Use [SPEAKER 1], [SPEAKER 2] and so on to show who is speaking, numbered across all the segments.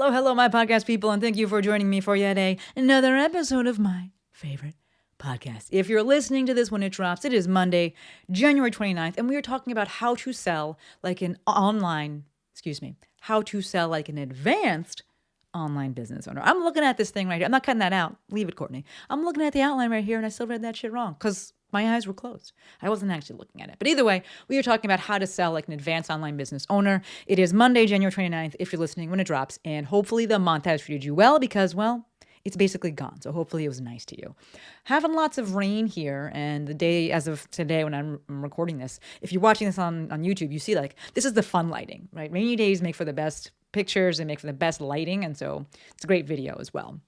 [SPEAKER 1] Hello, hello, my podcast people, and thank you for joining me for yet another episode of my favorite podcast. If you're listening to this when it drops, it is Monday, January 29th, and we are talking about how to sell like an advanced online business owner. I'm looking at this thing right here. I'm not cutting that out. Leave it, Courtney. I'm looking at the outline right here, and I still read that shit wrong because my eyes were closed. I wasn't actually looking at it. But either way, we are talking about how to sell like an advanced online business owner. It is Monday, January 29th, if you're listening when it drops. And hopefully the month has treated you well because, well, it's basically gone. So hopefully it was nice to you. Having lots of rain here, and the day as of today when I'm recording this, if you're watching this on YouTube, you see like this is the fun lighting, right? Rainy days make for the best pictures and make for the best lighting. And so it's a great video as well.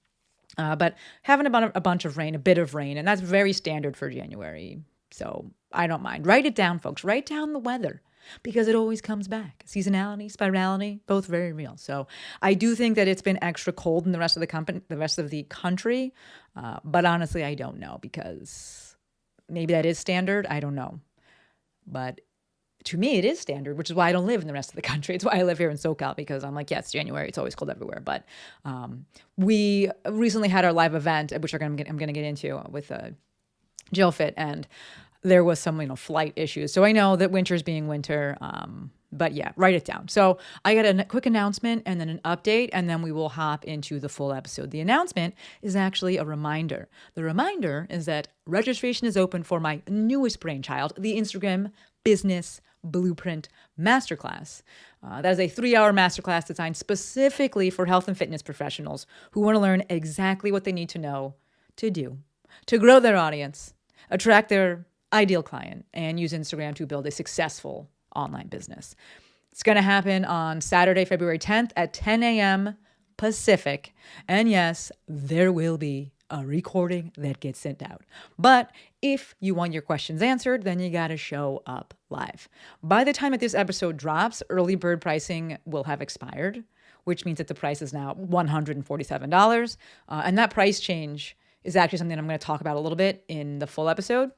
[SPEAKER 1] But having a bunch of rain, a bit of rain, and that's very standard for January. So I don't mind. Write it down, folks. Write down the weather because it always comes back. Seasonality, spirality, both very real. So I do think that it's been extra cold in the rest of the country. But honestly, I don't know because maybe that is standard. I don't know. But to me, it is standard, which is why I don't live in the rest of the country. It's why I live here in SoCal because I'm like, yes, January, it's always cold everywhere. But we recently had our live event, which I'm going to get into with Jill Fit, and there was some flight issues. So I know that winter's being winter. But yeah, write it down. So I got a quick announcement and then an update, and then we will hop into the full episode. The announcement is actually a reminder. The reminder is that registration is open for my newest brainchild, the Instagram Business Blueprint Masterclass. That is a 3-hour masterclass designed specifically for health and fitness professionals who want to learn exactly what they need to know to do to grow their audience, attract their ideal client, and use Instagram to build a successful online business. It's going to happen on Saturday, February 10th at 10 a.m. Pacific. And yes, there will be a recording that gets sent out. But if you want your questions answered, then you got to show up live. By the time that this episode drops, early bird pricing will have expired, which means that the price is now $147. And that price change is actually something I'm going to talk about a little bit in the full episode.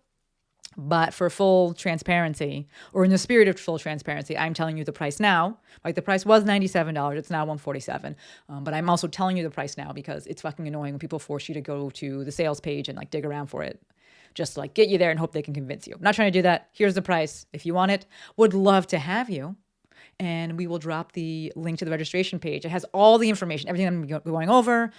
[SPEAKER 1] But for full transparency, or in the spirit of full transparency, I'm telling you the price now. Like the price was $97, it's now $147. But I'm also telling you the price now because it's fucking annoying when people force you to go to the sales page and like dig around for it, just to like get you there and hope they can convince you. I'm not trying to do that. Here's the price. If you want it, would love to have you. And we will drop the link to the registration page. It has all the information, everything I'm going over.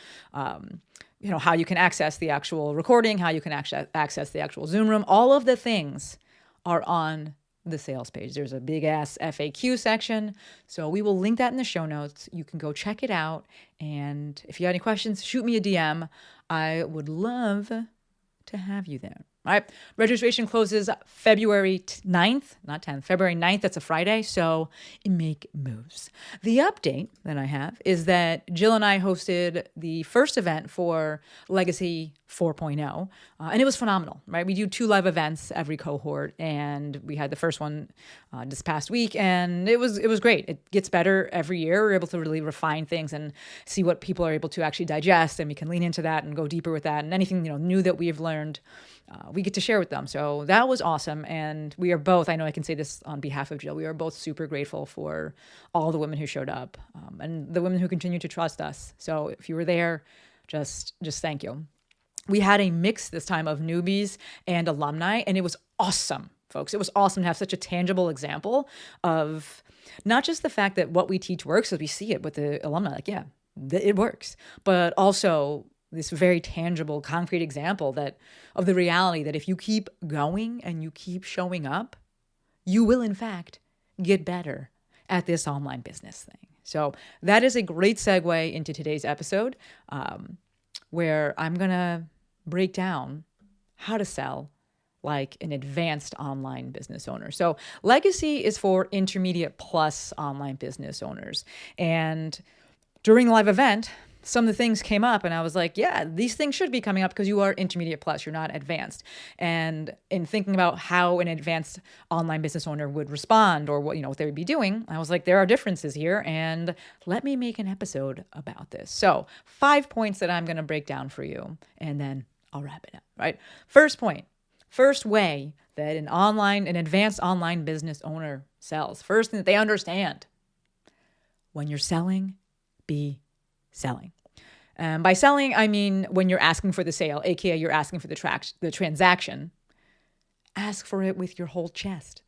[SPEAKER 1] How you can access the actual recording, how you can access the actual Zoom room. All of the things are on the sales page. There's a big ass FAQ section. So we will link that in the show notes. You can go check it out. And if you have any questions, shoot me a DM. I would love to have you there. All right. Registration closes February 9th, not 10th, February 9th. That's a Friday. So make moves. The update that I have is that Jill and I hosted the first event for Legacy 4.0. And it was phenomenal, right? We do 2 live events every cohort. And we had the first one this past week. And it was great. It gets better every year. We're able to really refine things and see what people are able to actually digest. And we can lean into that and go deeper with that. And anything new that we've learned, we get to share with them. So that was awesome. And we are both, I know I can say this on behalf of Jill, we are both super grateful for all the women who showed up and the women who continue to trust us. So if you were there, just thank you. We had a mix this time of newbies and alumni, and it was awesome, folks. It was awesome to have such a tangible example of not just the fact that what we teach works, as we see it with the alumni, like, yeah, it works, but also this very tangible, concrete example of the reality that if you keep going and you keep showing up, you will in fact get better at this online business thing. So that is a great segue into today's episode, where I'm going to break down how to sell like an advanced online business owner. So Legacy is for intermediate plus online business owners. And during the live event, some of the things came up and I was like, yeah, these things should be coming up because you are intermediate plus, you're not advanced. And in thinking about how an advanced online business owner would respond or what they would be doing, I was like, there are differences here and let me make an episode about this. So 5 points that I'm going to break down for you and then I'll wrap it up, right? First point, first way that an advanced online business owner sells. First thing that they understand, when you're selling, be selling. By selling, I mean when you're asking for the sale, aka you're asking for the transaction, ask for it with your whole chest.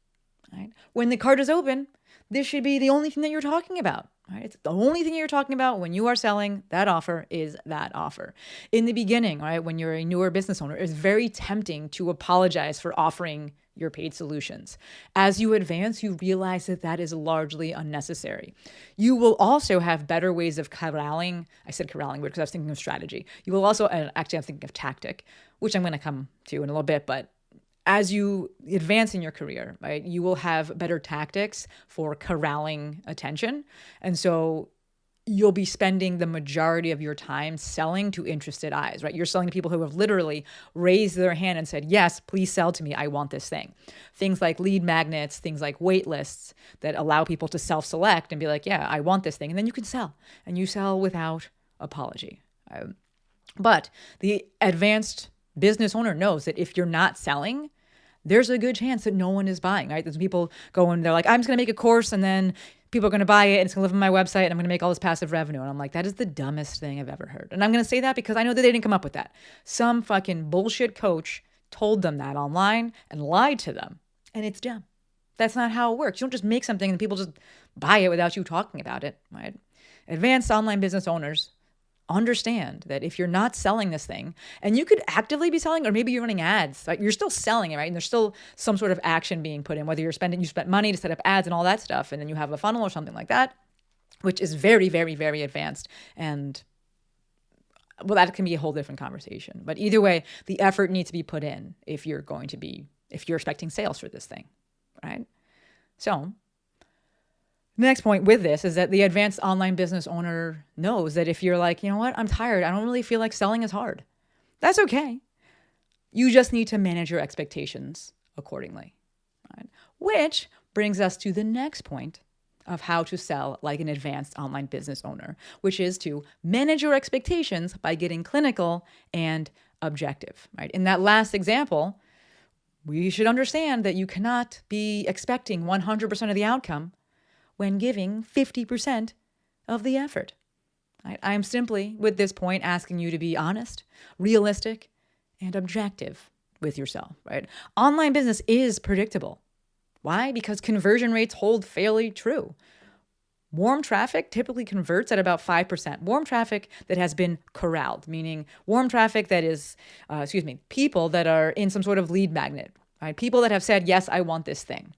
[SPEAKER 1] Right? When the cart is open, this should be the only thing that you're talking about. Right? It's the only thing you're talking about when you are selling. That offer is that offer. In the beginning, right, when you're a newer business owner, it's very tempting to apologize for offering your paid solutions. As you advance, you realize that that is largely unnecessary. You will also have better ways of corralling. I said corralling because I was thinking of strategy. You will also, actually I'm thinking of tactic, which I'm going to come to in a little bit, but as you advance in your career, right, you will have better tactics for corralling attention. And so you'll be spending the majority of your time selling to interested eyes, right? You're selling to people who have literally raised their hand and said, yes, please sell to me. I want this thing. Things like lead magnets, things like wait lists that allow people to self-select and be like, yeah, I want this thing. And then you can sell, and you sell without apology. But the advanced business owner knows that if you're not selling, there's a good chance that no one is buying, right? There's people going, they're like, I'm just going to make a course and then people are going to buy it and it's going to live on my website and I'm going to make all this passive revenue. And I'm like, that is the dumbest thing I've ever heard. And I'm going to say that because I know that they didn't come up with that. Some fucking bullshit coach told them that online and lied to them. And it's dumb. That's not how it works. You don't just make something and people just buy it without you talking about it, right? Advanced online business owners understand that if you're not selling this thing, and you could actively be selling, or maybe you're running ads, right? You're still selling it, right? And there's still some sort of action being put in, whether you spent money to set up ads and all that stuff, and then you have a funnel or something like that, which is very, very, very advanced. And well, that can be a whole different conversation. But either way, the effort needs to be put in if you're expecting sales for this thing, right? So the next point with this is that the advanced online business owner knows that if you're like, you know what, I'm tired, I don't really feel like selling is hard. That's okay. You just need to manage your expectations accordingly. Right? Which brings us to the next point of how to sell like an advanced online business owner, which is to manage your expectations by getting clinical and objective. Right? In that last example, we should understand that you cannot be expecting 100% of the outcome when giving 50% of the effort. I am simply, with this point, asking you to be honest, realistic, and objective with yourself, right? Online business is predictable. Why? Because conversion rates hold fairly true. Warm traffic typically converts at about 5%. Warm traffic that has been corralled, meaning warm traffic that is, people that are in some sort of lead magnet, right? People that have said, yes, I want this thing.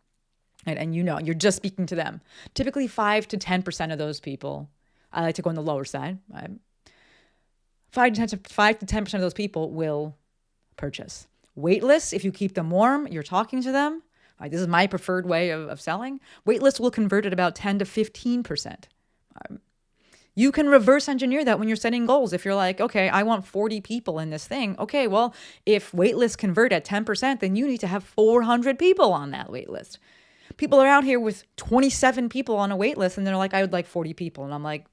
[SPEAKER 1] And you're just speaking to them. Typically 5 to 10% of those people, I like to go on the lower side, right? 5 to 10% of those people will purchase. Wait lists, if you keep them warm, you're talking to them. Right? This is my preferred way of selling. Wait lists will convert at about 10 to 15%. You can reverse engineer that when you're setting goals. If you're like, okay, I want 40 people in this thing. Okay, well, if wait lists convert at 10%, then you need to have 400 people on that wait list. People are out here with 27 people on a wait list and they're like, I would like 40 people. And I'm like,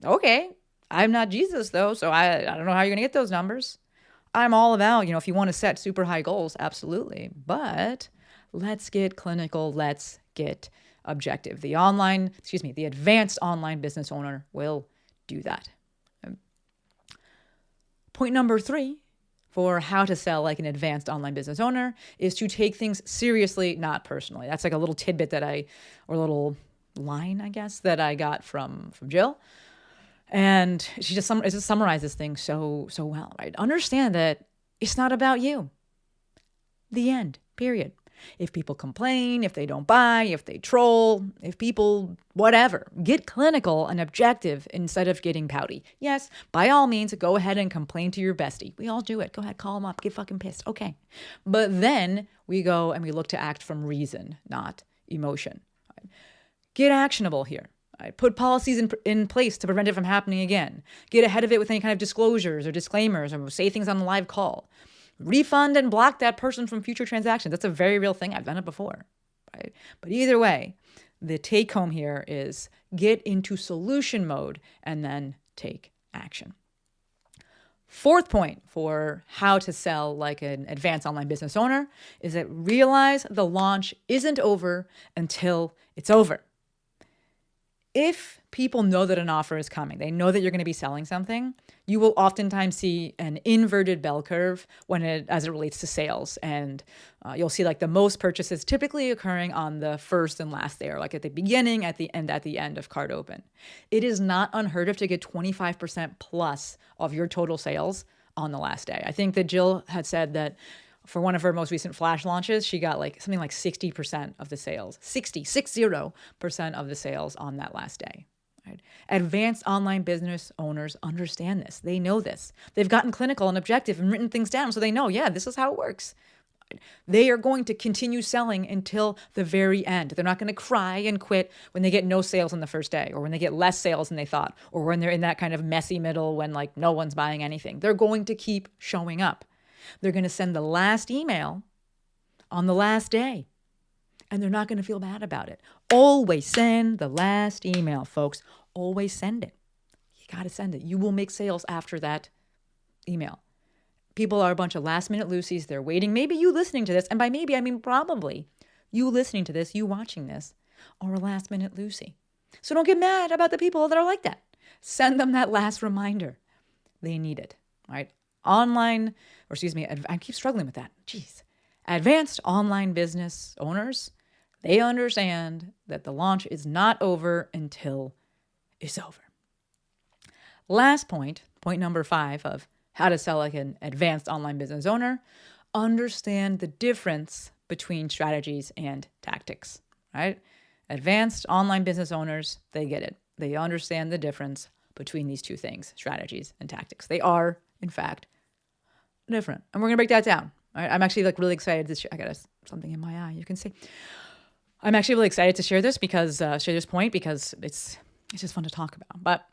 [SPEAKER 1] okay, I'm not Jesus though. So I don't know how you're going to get those numbers. I'm all about, if you want to set super high goals, absolutely. But let's get clinical. Let's get objective. The advanced online business owner will do that. Point number 3 for how to sell like an advanced online business owner is to take things seriously, not personally. That's like a little tidbit or a little line, I guess, that I got from Jill. And she just summarizes things so well, right? Understand that it's not about you. The end, period. If people complain, if they don't buy, if they troll, if people, whatever, get clinical and objective instead of getting pouty. Yes, by all means, go ahead and complain to your bestie. We all do it. Go ahead, call them up, get fucking pissed. Okay. But then we go and we look to act from reason, not emotion. Right? Get actionable here. Right? Put policies in place to prevent it from happening again. Get ahead of it with any kind of disclosures or disclaimers, or say things on the live call. Refund and block that person from future transactions. That's a very real thing. I've done it before, right? But either way, the take home here is get into solution mode and then take action. Fourth point for how to sell like an advanced online business owner is that realize the launch isn't over until it's over. If people know that an offer is coming, they know that you're going to be selling something, you will oftentimes see an inverted bell curve as it relates to sales. And you'll see like the most purchases typically occurring on the first and last day, or like at the beginning, at the end of cart open. It is not unheard of to get 25% plus of your total sales on the last day. I think that Jill had said that for one of her most recent flash launches, she got like something like 60% of the sales, 60% of the sales on that last day. Right? Advanced online business owners understand this. They know this. They've gotten clinical and objective and written things down, so they know, yeah, this is how it works. They are going to continue selling until the very end. They're not going to cry and quit when they get no sales on the first day, or when they get less sales than they thought, or when they're in that kind of messy middle when like no one's buying anything. They're going to keep showing up. They're going to send the last email on the last day, and they're not going to feel bad about it. Always send the last email, folks. Always send it. You got to send it. You will make sales after that email. People are a bunch of last minute Lucy's. They're waiting. Maybe you listening to this, and by maybe, I mean probably you listening to this, you watching this, are a last minute Lucy. So don't get mad about the people that are like that. Send them that last reminder. They need it, right? I keep struggling with that. Jeez. Advanced online business owners, they understand that the launch is not over until it's over. Last point number 5 of how to sell like an advanced online business owner, understand the difference between strategies and tactics, right? Advanced online business owners, they get it. They understand the difference between these two things, strategies and tactics. They are, in fact, different. And we're going to break that down. All right? I'm actually like really excited to share. I got something in my eye, you can see. I'm actually really excited to share this point because it's just fun to talk about. But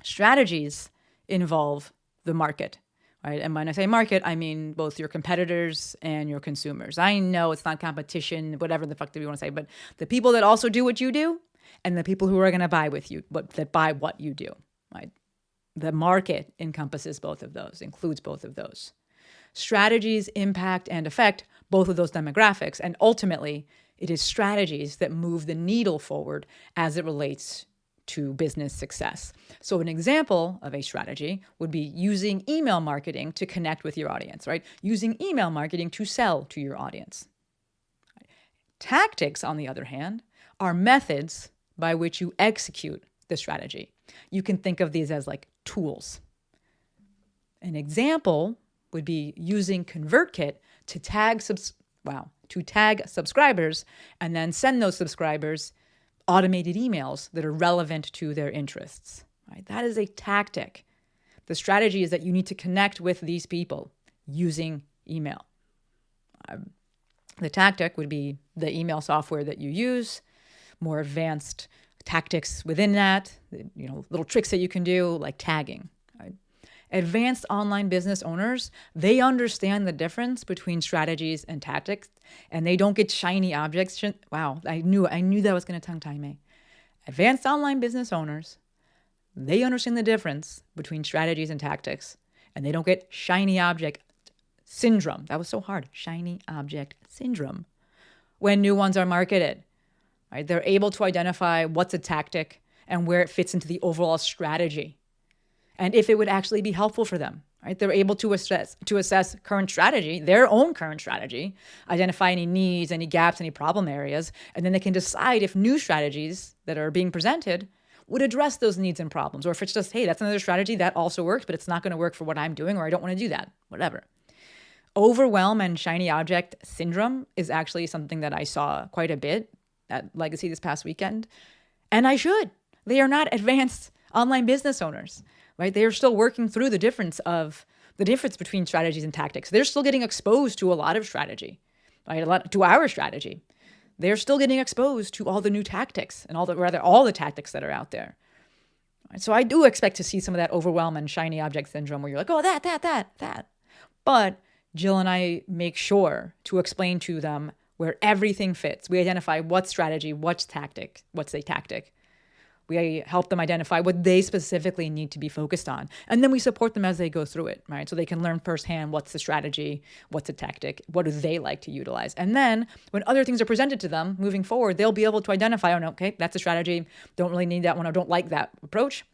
[SPEAKER 1] strategies involve the market, right? And when I say market, I mean both your competitors and your consumers. I know it's not competition, whatever the fuck do we want to say, but the people that also do what you do and the people who are going to buy with you, but that buy what you do, right? The market encompasses both of those, includes both of those. Strategies impact and affect both of those demographics, and ultimately, it is strategies that move the needle forward as it relates to business success. So an example of a strategy would be using email marketing to connect with your audience, right? Using email marketing to sell to your audience. Tactics, on the other hand, are methods by which you execute the strategy. You can think of these as like tools. An example would be using ConvertKit to tag subscribers and then send those subscribers automated emails that are relevant to their interests. Right? That is a tactic. The strategy is that you need to connect with these people using email. The tactic would be the email software that you use, more advanced tactics within that, little tricks that you can do like tagging. Right? Advanced online business owners, they understand the difference between strategies and tactics, and they don't get shiny objects. Wow, I knew that was going to tongue tie me. Advanced online business owners, they understand the difference between strategies and tactics, and they don't get shiny object syndrome. That was so hard. Shiny object syndrome when new ones are marketed. Right? They're able to identify what's a tactic and where it fits into the overall strategy, and if it would actually be helpful for them. Right? They're able to assess current strategy, their own current strategy, identify any needs, any gaps, any problem areas, and then they can decide if new strategies that are being presented would address those needs and problems, or if it's just, hey, that's another strategy that also works, but it's not going to work for what I'm doing, or I don't want to do that, whatever. Overwhelm and shiny object syndrome is actually something that I saw quite a bit at Legacy this past weekend. And I should. They are not advanced online business owners, right? They are still working through the difference between strategies and tactics. They're still getting exposed to a lot of strategy, right? To our strategy. They're still getting exposed to all the new tactics and all the tactics that are out there. Right? So I do expect to see some of that overwhelm and shiny object syndrome where you're like, oh, that. But Jill and I make sure to explain to them where everything fits. We identify what strategy, what's a tactic. We help them identify what they specifically need to be focused on. And then we support them as they go through it, right? So they can learn firsthand what's the strategy, what's a tactic, what do they like to utilize. And then when other things are presented to them moving forward, they'll be able to identify, oh, no, okay, that's a strategy. Don't really need that one. I don't like that approach.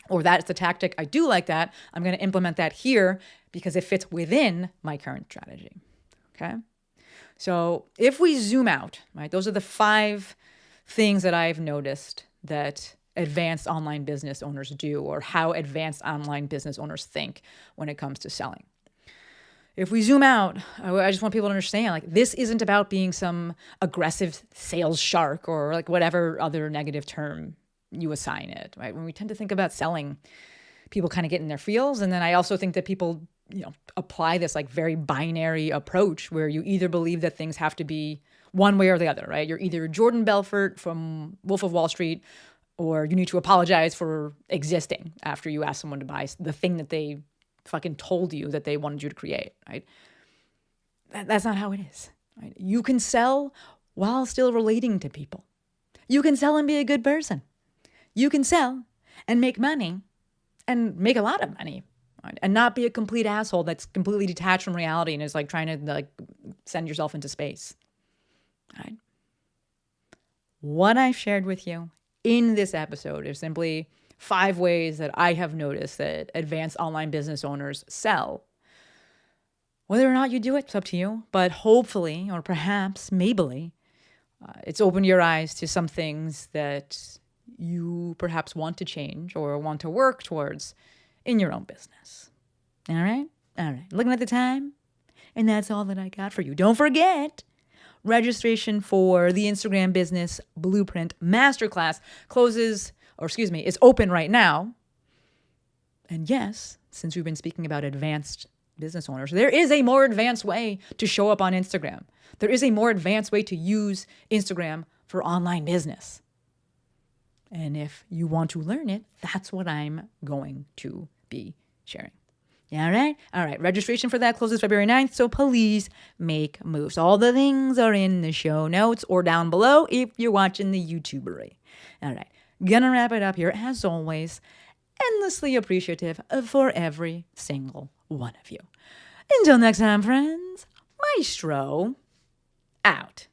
[SPEAKER 1] Or that's the tactic. I do like that. I'm going to implement that here because it fits within my current strategy. Okay. So if we zoom out, right, those are the 5 things that I've noticed that advanced online business owners do, or how advanced online business owners think when it comes to selling. If we zoom out, I just want people to understand, like, this isn't about being some aggressive sales shark or like whatever other negative term you assign it, right? When we tend to think about selling, people kind of get in their feels. And then I also think that people, apply this like very binary approach where you either believe that things have to be one way or the other, right? You're either Jordan Belfort from Wolf of Wall Street, or you need to apologize for existing after you ask someone to buy the thing that they fucking told you that they wanted you to create, right? That's not how it is, right? You can sell while still relating to people. You can sell and be a good person. You can sell and make money, and make a lot of money, right? And not be a complete asshole that's completely detached from reality and is like trying to like send yourself into space. Right? What I've shared with you in this episode is simply 5 ways that I have noticed that advanced online business owners sell. Whether or not you do it, it's up to you. But hopefully, or perhaps, maybe, it's opened your eyes to some things that you perhaps want to change or want to work towards in your own business. All right? All right. Looking at the time, and that's all that I got for you. Don't forget, registration for the Instagram Business Blueprint Masterclass is open right now. And yes, since we've been speaking about advanced business owners, there is a more advanced way to show up on Instagram. There is a more advanced way to use Instagram for online business. And if you want to learn it, that's what I'm going to be sharing. All right? All right. Registration for that closes February 9th, so please make moves. All the things are in the show notes or down below if you're watching the YouTubery. All right. Gonna wrap it up here, as always. Endlessly appreciative for every single one of you. Until next time, friends, Maestro out.